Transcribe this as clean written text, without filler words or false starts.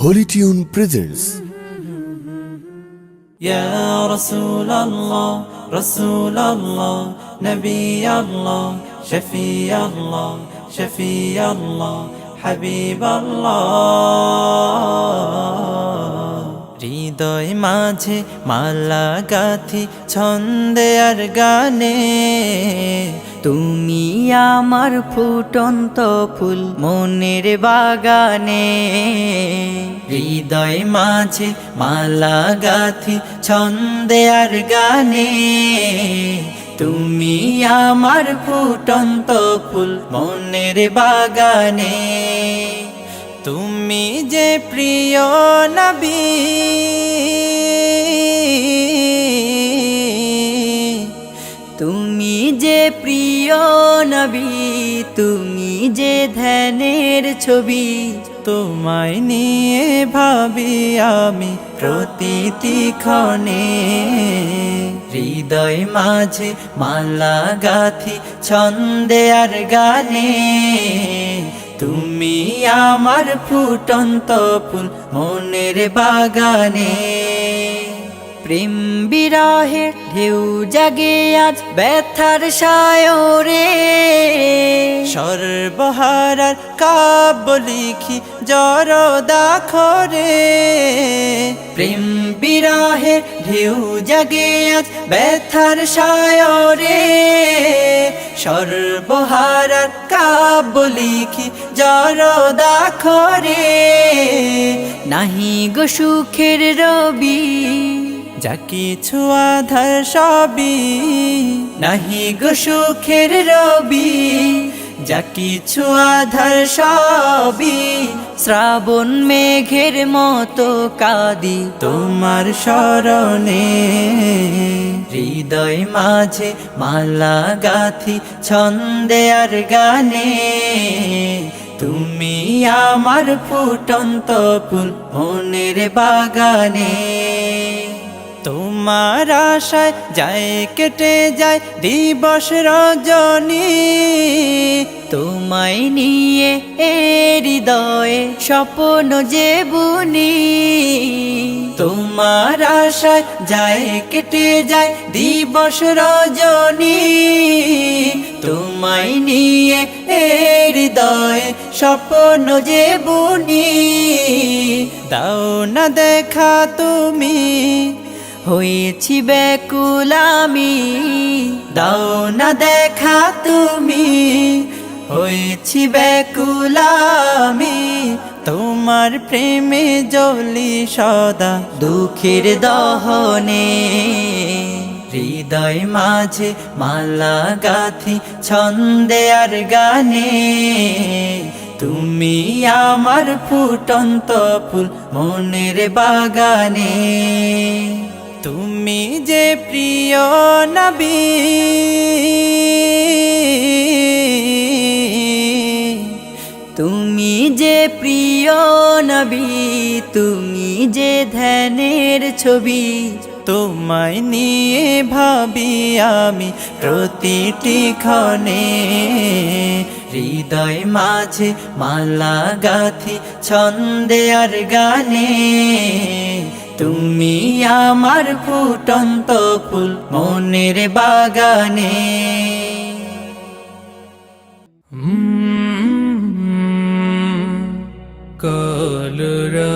Holy Tune presents Ya Rasulallah, Rasulallah, Nabi Allah, Shafi Allah, Shafi Allah, Habib Allah. হৃদয় মাঝে মালা গাথি ছন্দে আর গানে, তুমি আমার ফুটন্ত ফুল মনের বাগানে। হৃদয় মাঝে মালা গাথি ছন্দে আর গানে, তুমি আমার ফুটন্ত ফুল মনের বাগানে। তুমি যে প্রিয় নবী, তুমি যে প্রিয় নবী, তুমি যে ধ্যানের ছবি। তোমায় নিয়ে ভাবি আমি প্রতিটি ক্ষণে। হৃদয় মাঝে মালা গাথি ছন্দে আর গানে, তুমি আমার ফুটন্ত ফুল মনের বাগানে। প্রেম বিরহের ঢেউ জাগে আজ ব্যথার সায়রে, সর্বহারার কাব্য লিখি জরদাখরে। প্রেম বিরহের ঢেউ জাগে আজ ব্যথার সায়রে, সর্বহারার কাব্য লিখি জরদাখরে। নাহি গো সুখের রবি, যা কিছু আধার সবই, নাহি গো সুখের রবি, যা কিছু আধার সবই। শ্রাবণ মেঘের মতো কাঁদি তোমার শরণে। হৃদয় মাঝে মালা গাথি ছন্দে আর গানে, তুমি আমার ফুটন্ত ফুল মনের বাগানে। তোমার আশায় যায় কেটে যায় দিবস রজনী, তোমায় নিয়ে এ হৃদয়ে স্বপ্ন যে বুনি। তোমার আশায় যায় কেটে যায় দিবস রজনী, তোমায় নিয়ে এ হৃদয়ে স্বপ্ন যে বুনি। দাও না দেখা তুমি, হয়েছি ব্যাকুল আমি। দাও না দেখা তুমি, হয়েছি ব্যাকুল আমি। তোমার প্রেমে জ্বলি সদা দুঃখের দহনে। হৃদয় মাঝে মালা গাথি ছন্দে আর গানে, তুমি আমার ফুটন্ত ফুল মনের বাগানে। তুমি যে প্রিয় নবী, তুমি যে প্রিয় নবী, তুমি যে ধ্যানের ছবি। তোমায় নিয়ে ভাবি আমি প্রতিটি ক্ষণে। হৃদয় মাঝে মালা গাথি ছন্দে আর গানে, তুমি আমার ফুটন্ত ফুল মনের বাগানে। কলরা